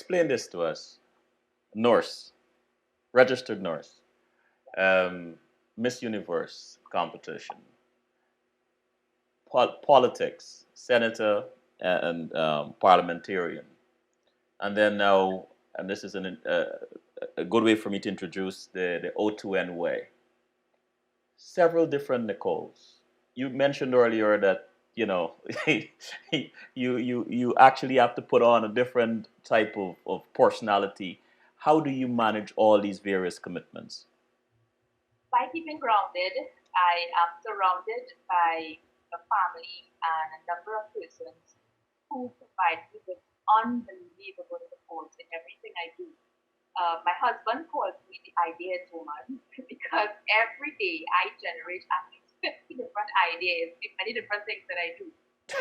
explain this to us. Nurse, registered nurse, um, Miss Universe competition, politics, senator, and parliamentarian. And then now, and this is a good way for me to introduce the O2N way. Several different Nicoles. You mentioned earlier that you actually have to put on a different type of personality. How do you manage all these various commitments? By keeping grounded, I am surrounded by a family and a number of persons who provide me with unbelievable support in everything I do. My husband calls me the ideas woman because every day I generate at least 50 different ideas, many different things that I do.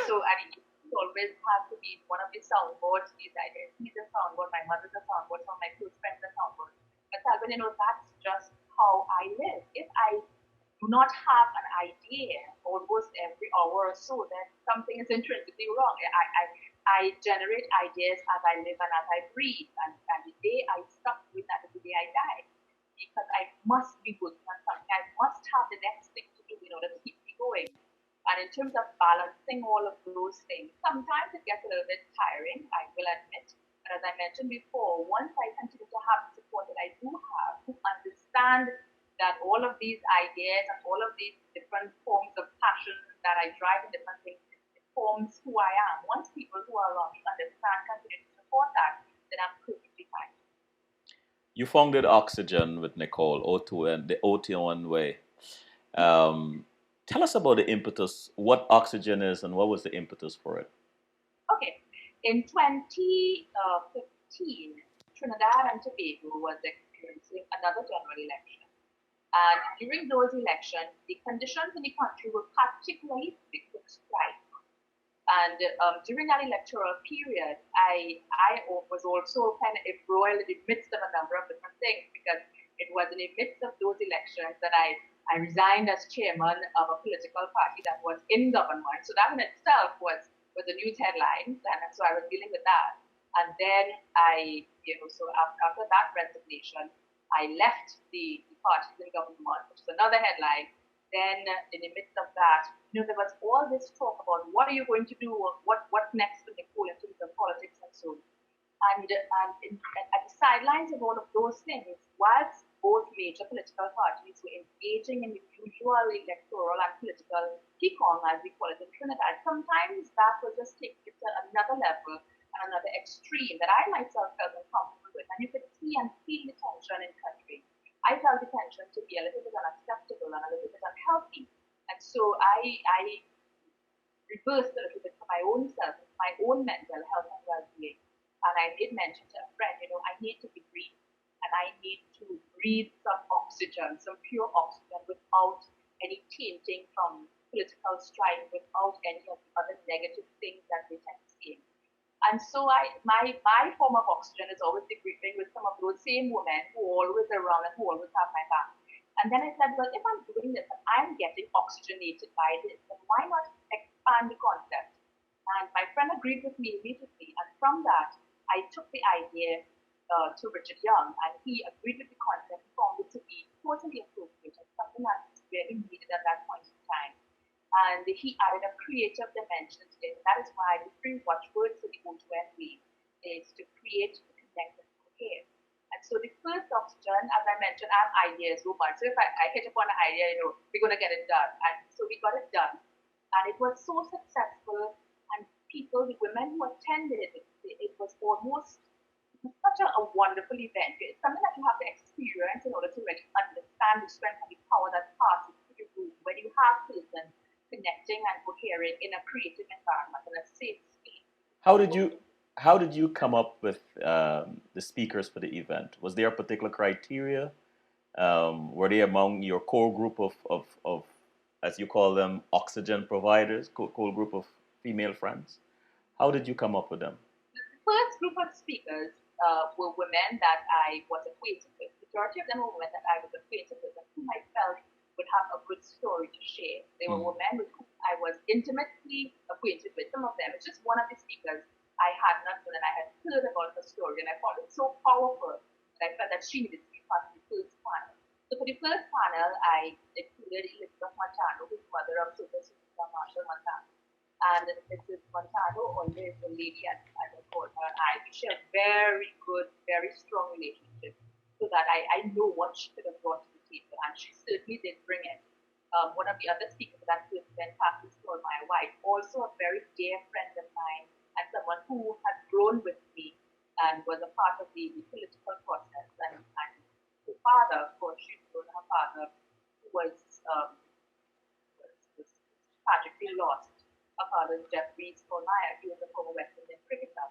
So and he always has to be one of the soundboards, these ideas. He's a soundboard, my mother's a soundboard, some of my close friends are soundboard. But Talbot, that's just how I live. If I do not have an idea almost every hour or so, then something is intrinsically wrong. I generate ideas as I live and as I breathe. And the day I stop doing that is the day I die. Because I must be working on something. I must have the next thing to do in order to keep me going. And in terms of balancing all of those things, sometimes it gets a little bit tiring, I will admit. But as I mentioned before, once I continue to have the support that I do have, to understand that all of these ideas and all of these different forms of passion that I drive in different things, it forms who I am. Once people who are around me understand, continue to support that, then I'm perfectly fine. You founded Oxygen with Nicole, O2 and the OT1 way. Um, Tell us about the impetus, what Oxygen is, and what was the impetus for it? Okay, in 2015, Trinidad and Tobago was experiencing another general election. And during those elections, the conditions in the country were particularly big with strife. And during that electoral period, I was also kind of embroiled in the midst of a number of different things because it was in the midst of those elections that I resigned as chairman of a political party that was in government. So that in itself was a news headline, and so I was dealing with that. And then so after that resignation, I left the parties in government, which is another headline. Then in the midst of that, there was all this talk about what are you going to do, what's next for Nicole in terms of politics and so on. At the sidelines of all of those things, whilst both major political parties were engaging in the usual electoral and political pecan, as we call it in Trinidad, sometimes that will just take it to another level and another extreme that I myself felt uncomfortable with. And you could see and feel the tension in country. I felt the tension to be a little bit unacceptable and a little bit unhealthy. And so I reversed a little bit for my own self, my own mental health and well-being. And I did mention to a friend, I need to be breathe and I need to breathe some oxygen, some pure oxygen without any tainting from political strife, without any of the other negative things that we tend to see. And so my form of oxygen is always debriefing with some of those same women who are always around and who always have my back. And then I said, well, if I'm doing this and I'm getting oxygenated by this, then why not expand the concept? And my friend agreed with me immediately. And from that, I took the idea to Richard Young, and he agreed with the concept, found it to be totally appropriate and something that was really needed at that point in time. And he added a creative dimension to it. And that is why the three watchwords for the O2FB is to create, to connect, and to cohere. And so the first oxygen, as I mentioned, I have ideas so much. So if I hit upon an idea, we're going to get it done. And so we got it done. And it was so successful. And people, the women who attended it was almost such a wonderful event. It's something that you have to experience in order to really understand the strength and the power that passes through the room when you have persons connecting and cohering in a creative environment, in a safe space. How did you how did you come up with the speakers for the event? Was there a particular criteria? Were they among your core group of as you call them, oxygen providers, core group of female friends? How did you come up with them? The first group of speakers were women that I was acquainted with. The majority of them were women that I was acquainted with and whom I felt would have a good story to share. They were women with whom I was intimately acquainted with. Some of them, it's just one of the speakers I had not known, and I had heard about her story, and I found it so powerful that I felt that she needed to be part of the first panel. So for the first panel, I included Elizabeth Montano, who's mother of Super Superstar Marshall Montano. And Mrs. Montano, always the lady, as I call her, we share a very good, very strong relationship, so that I know what she could have brought to the table, and she certainly did bring it. One of the other speakers at that first event, Pastor Stolmeyer White, also a very dear friend of mine and someone who had grown with me and was a part of the political process. And her father, of course, she known her father, who was tragically lost. Her father, Jeffrey Stolmeyer, he was a former West Indian cricketer.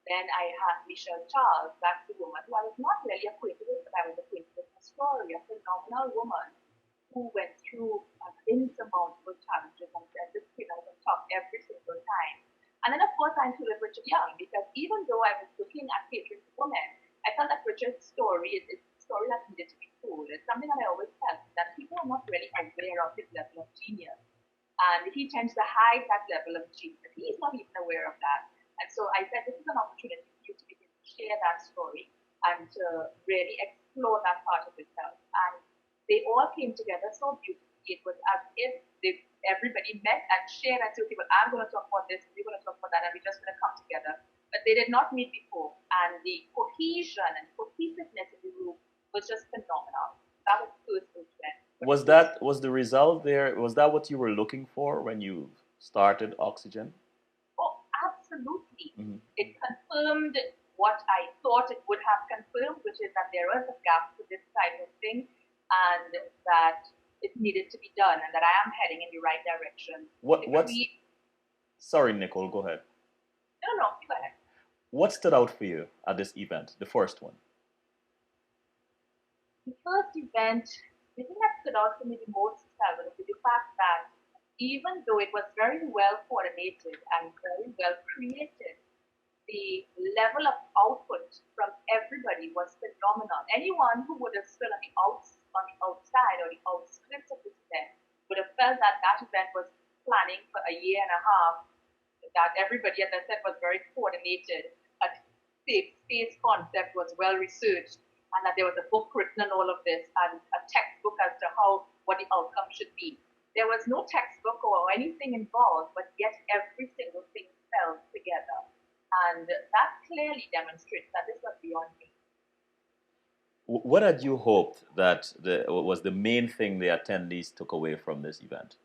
Then I had Michelle Charles, that's the woman who I was not really acquainted with, but I was acquainted with her story, a phenomenal woman who went through insurmountable challenges and just came out on top every single time. And then, of course, I included Richard Young, because even though I was looking at catering for women, I felt that Richard's story is a story that needed to be told. It's something that I always felt, that people are not really aware of his level of genius. And he tends to hide that level of genius. He's not even aware of that. And so I said, this is an opportunity for you to begin to share that story and to really explore that part of itself. And they all came together so beautifully. It was as if everybody met and shared and said, okay, well, I'm going to talk about this, we're going to talk about that, and we're just going to come together. But they did not meet before. And the cohesion and cohesiveness in the room was just phenomenal. That was the first event. Was the result there? Was that what you were looking for when you started Oxygen? Oh, absolutely. Mm-hmm. It confirmed what I thought it would have confirmed, which is that there was a gap for this type of thing, and that it needed to be done, and that I am heading in the right direction. Sorry, Nicole, go ahead. No, go ahead. What stood out for you at this event, the first one? The first event, the thing that stood out for me the most was the fact that even though it was very well coordinated and very well created, the level of output from everybody was phenomenal. Anyone who would have stood on the outside or the outskirts of this event would have felt that that event was planning for a year and a half, that everybody, as I said, was very coordinated, a safe space concept was well researched, and that there was a book written on all of this and a textbook as to what the outcome should be. There was no textbook or anything involved, but yet every single thing fell together. And that clearly demonstrates that this was beyond me. What had you hoped that was the main thing the attendees took away from this event?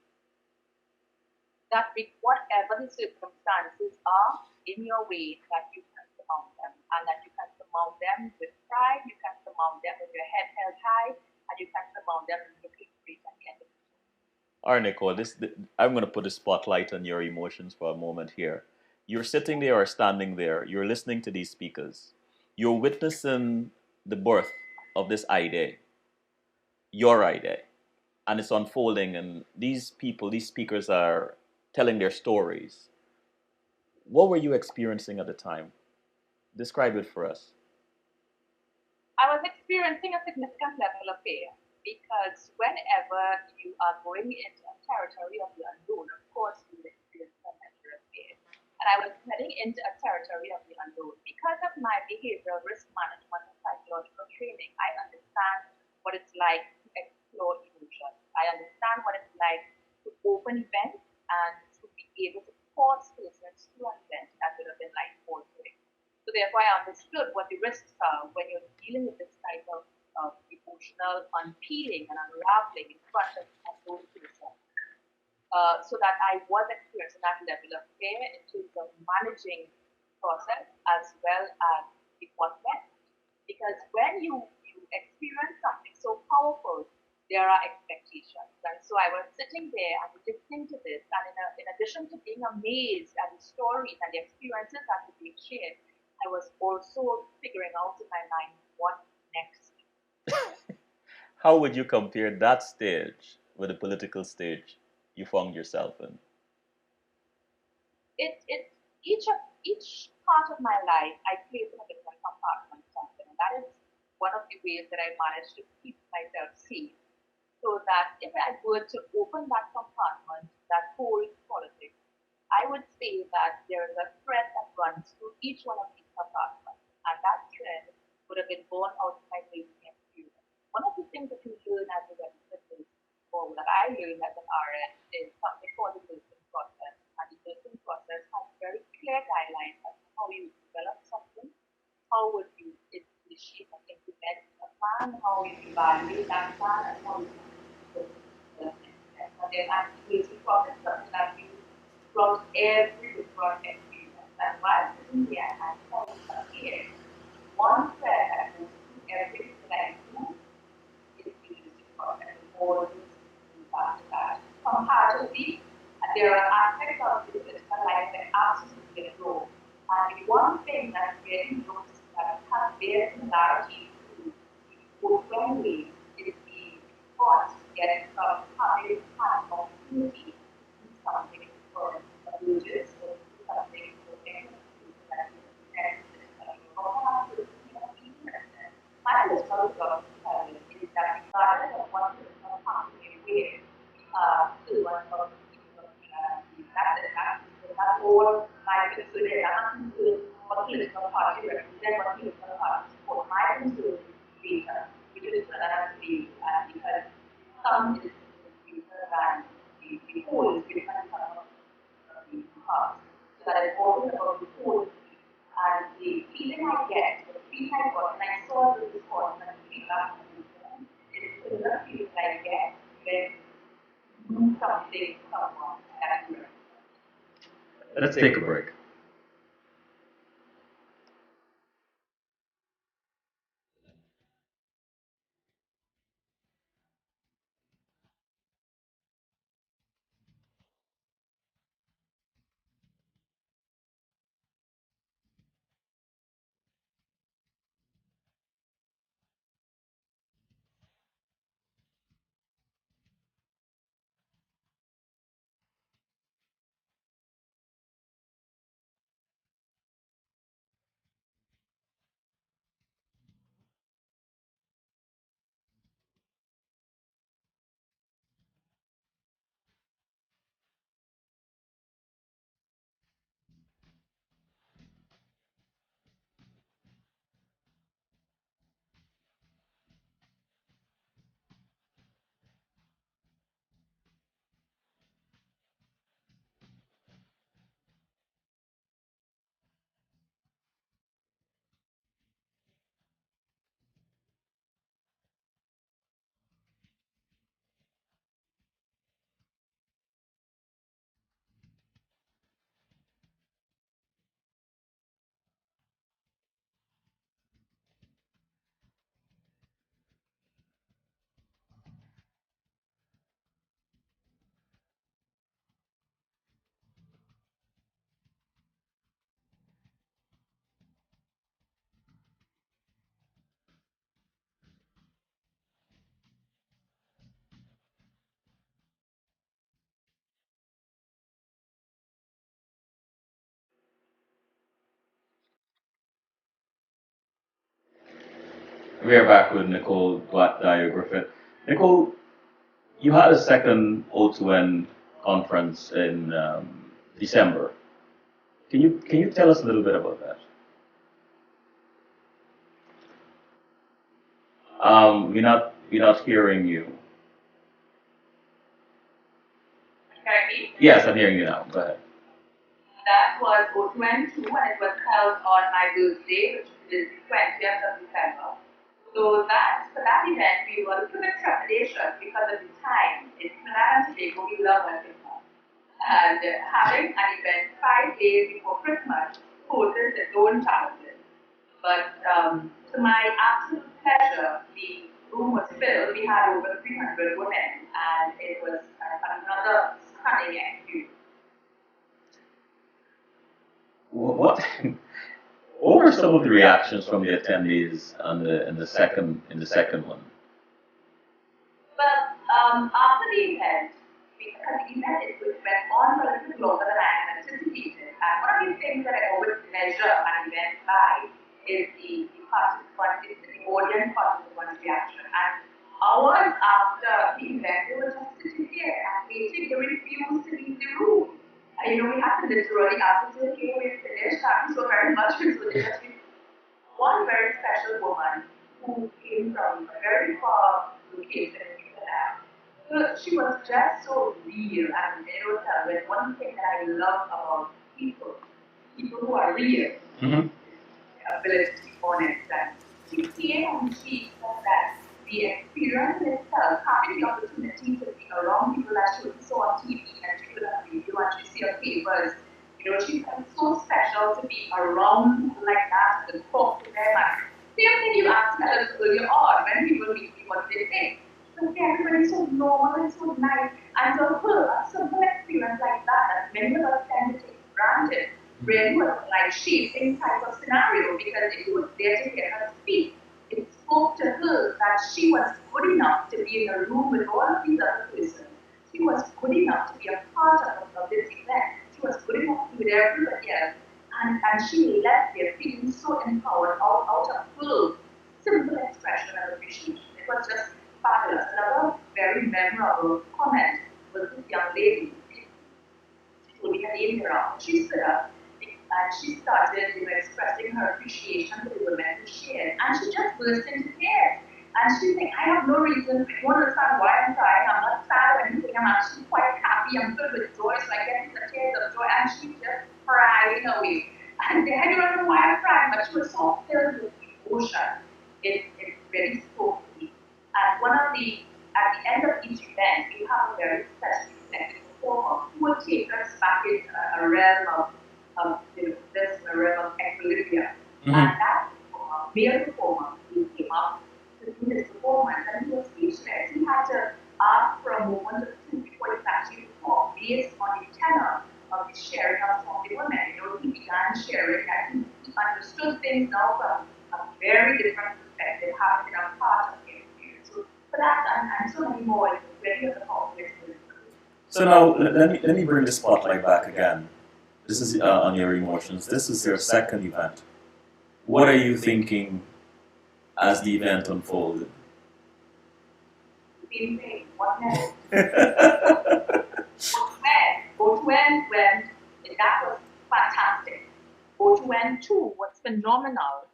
That with whatever the circumstances are in your way, that you can surmount them, and that you can surmount them with pride, you can surmount them with your head held high, and you can surmount them looking great at the end of the day. All right, Nicole, I'm going to put a spotlight on your emotions for a moment here. You're sitting there or standing there, you're listening to these speakers, you're witnessing the birth of this idea, your idea, and it's unfolding, and these speakers are telling their stories. What were you experiencing at the time? Describe it for us. I was experiencing a significant level of fear, because whenever you are going into a territory of the unknown, of course you will experience some measure of fear. And I was heading into a territory of the unknown. Because of my behavioral risk management and psychological training, I understand what it's like to explore emotions. I understand what it's like to open events and to be able to force persons to an event that would have been like altering. So therefore, I understood what the risks are when you're dealing with this type of emotional unpeeling and unraveling in front of those persons. So that I was experiencing that level of fear in terms of managing the process as well as the what's. Because when you experience something so powerful, there are expectations. And so I was sitting there and listening to this, and in addition to being amazed at the stories and the experiences that were being shared, I was also figuring out in my mind what next. How would you compare that stage with the political stage you found yourself in? Each part of my life, I place in a different compartment, and that is one of the ways that I managed to keep myself safe. So that if I were to open that compartment that holds politics, I would say that there is a thread that runs through each one of these compartments, and that thread would have been born out of my listening experience. One of the things that you learn as a registered nurse, or that I learned as an RN, is something called the nursing process. And the nursing process has very clear guidelines as to how you develop something, how would you initiate and implement a plan, how you evaluate that plan, and how you and then activation process something that we throughout every different experience. And while sitting here, I felt here, one thread that goes through everything that I do is the music process. Always back to that. Comparatively, there are aspects of this physical life that absolutely grow. And the one thing that really noticed that has very similarity to both ways is the thoughts getting from having had opportunity to do something for religious or do something for any that my result of is that regardless of what is happening where, still one of the people that's all my concern is. I'm not concerned what political party represent, what political party support. My concern is data, which is another view, because some is greater than the whole is greater than some of the parts. So that is always about the whole. And the feeling I get, the feeling I got when I saw the response and the feedback from the phone, is similar feeling I get when you do something for someone that you Let's take a break. We are back with Nicole Dyer Griffith. Nicole, you had a second O2N conference in December. Can you tell us a little bit about that? We're not hearing you. correctly. Yes, I'm hearing you now. Go ahead. That was O2N2 and it was held on my birthday, which is 20th of December. So for that event, we were a little bit trepidation because of the time. In Trinidad and Tobago, we love working home. And having an event 5 days before Christmas poses its own challenges. But to my absolute pleasure, the room was filled. We had over 300 women, and it was another stunning experience. What what were some of the reactions from the attendees on the second one? But after the event, because the event went on for a little bit longer than I had anticipated, and one of the things that I always measure an event by is the participant, is the audience participant reaction. And hours after the event, they were just sitting there and waiting. They refused to leave the room. we had to literally, after the game, we finished, thank you so very much, Ms. Udit. One very special woman who came from a very far location in Vietnam. So she was just so real, and tell me one thing that I love about people, people who are real, ability to be honest, and she came and she said that the experience itself, having the opportunity to be around people that she would saw on TV and she would have video and she see her papers, she felt so special to be around people like that and talk to them. And same thing you asked me a little earlier on when people meet me, what they think. But everybody's so normal and so nice. And so a simple experience like that many of us tend to take for granted really was like shaping type of scenario because it was there to hear her speak. It spoke to her that she was good enough to be in a room with all of these other persons. She was good enough to be a part of this event. She was good enough to be with everybody else. And she left there feeling so empowered out of full, simple expression and appreciation. It was just fabulous. Another very memorable comment was this young lady. She told me her name here. She stood up and she started expressing her appreciation for the women who shared. And she just burst into tears. And she's like, I have no reason, I don't understand why I'm crying. I'm not sad or anything. I'm actually quite happy. I'm filled with joy. So I get these tears of joy. And she's just crying away. And I don't know why I'm crying, but she was so filled with emotion. It really spoke to me. And at the end of each event, we have a very special executive performer who will take us back into a realm of this realm of equilibrium. And that male performer, he came up to do his performance and he was speechless. He had to ask for a moment or two before he actually performed based on the tenor of the sharing of some of the women. He began sharing and he understood things now from a very different perspective, having been a part of the experience. So for that and so many more, it's really a powerful experience. So now let me bring the spotlight back again. This is on your emotions. This is your second event. What are you thinking as the event unfolded? Same thing. What next? When that was fantastic. When 2 was phenomenal.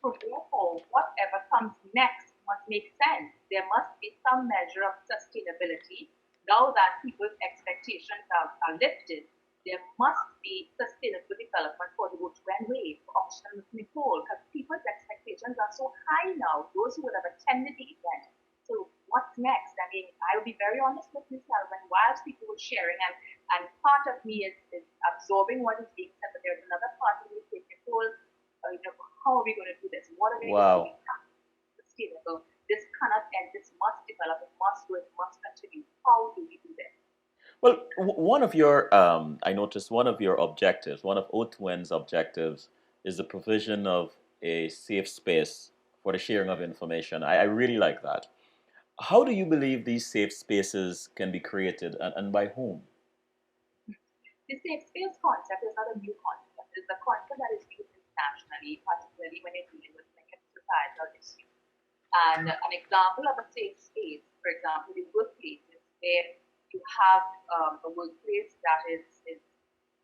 So therefore, whatever comes next must make sense. There must be some measure of sustainability. Now that people's expectations are lifted, there must be sustainable development for the When wave, for Option Nicole, because people's expectations are so high now, those who would have attended the event. So what's next? I mean, I will be very honest with myself, and whilst people were sharing, and part of me is absorbing what is being said, but there's another part of me saying, Nicole, how are we going to do this? What are we going to do? Sustainable. This cannot end. This must develop. It must grow. It must continue. How do we do this? Well, one of your, I noticed one of your objectives, one of O2N's objectives, is the provision of a safe space for the sharing of information. I really like that. How do you believe these safe spaces can be created and by whom? The safe space concept is not a new concept. It's a concept that is used internationally, particularly when you're dealing with societal issues. And an example of a safe space, for example, in workplaces where you have a workplace that is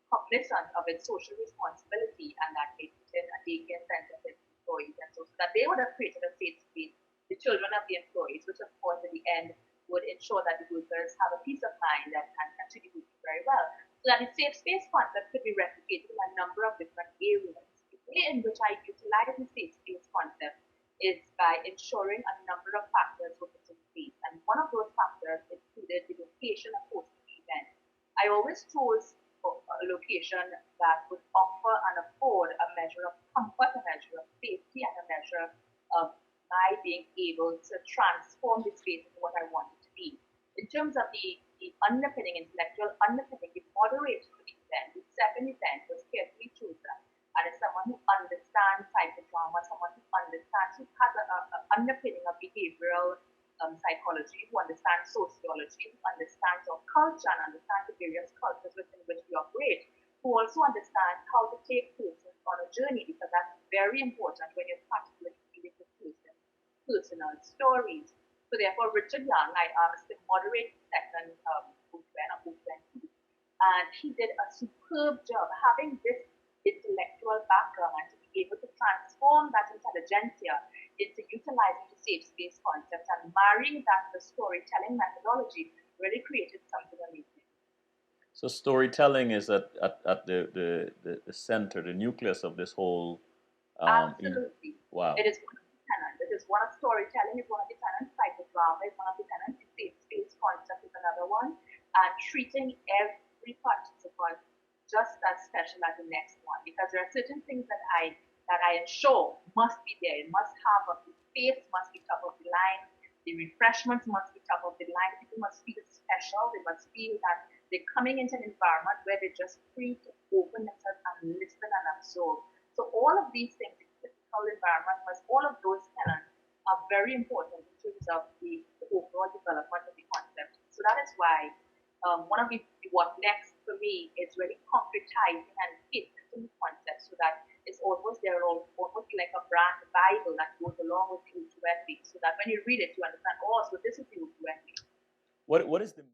cognizant of its social responsibility and that they put in a daycare center for its employees and so that they would have created a safe space, the children of the employees, which of course in the end would ensure that the workers have a peace of mind and continue working very well. So that the safe space concept could be replicated in a number of different areas. The way in which I utilize the safe space concept is by ensuring a number of factors were put in place. And one of those factors included the location of hosting the event. I always chose a location that would offer and afford a measure of comfort, a measure of safety, and a measure of my being able to transform the space into what I want it to be. In terms of the underpinning, intellectual underpinning, the moderation of the event, the second event was carefully chosen. And it's someone who understands psychodrama, someone who understands, who has an underpinning of behavioral psychology, who understands sociology, who understands our culture and understands the various cultures within which we operate, who also understands how to take persons on a journey, because that's very important when you're particularly dealing with persons' personal stories. So therefore, Richard Young, I asked to moderate the second movement. And he did a superb job having this intellectual background and to be able to transform that intelligentsia into utilizing the safe space concept and marrying that with storytelling methodology really created something amazing. So storytelling is at the center, the nucleus of this whole. Absolutely. Wow. It is one of the tenants. It is one of storytelling is one of the tenants, psychodrama is one of the tenants, safe space concept is another one, and treating every participant just as special as the next one. Because there are certain things that I ensure must be there. It must have the face must be top of the line, the refreshments must be top of the line, people must feel special, they must feel that they're coming into an environment where they're just free to open themselves and listen and absorb. So all of these things, the physical environment, plus all of those tenants are very important in terms of the overall development of the concept. So that is why one of the what next for me is really concretizing and hitting the concept so that it's almost there, almost like a brand Bible that goes along with the U2NB, so that when you read it, you understand, oh, so this is the U2NB. What is the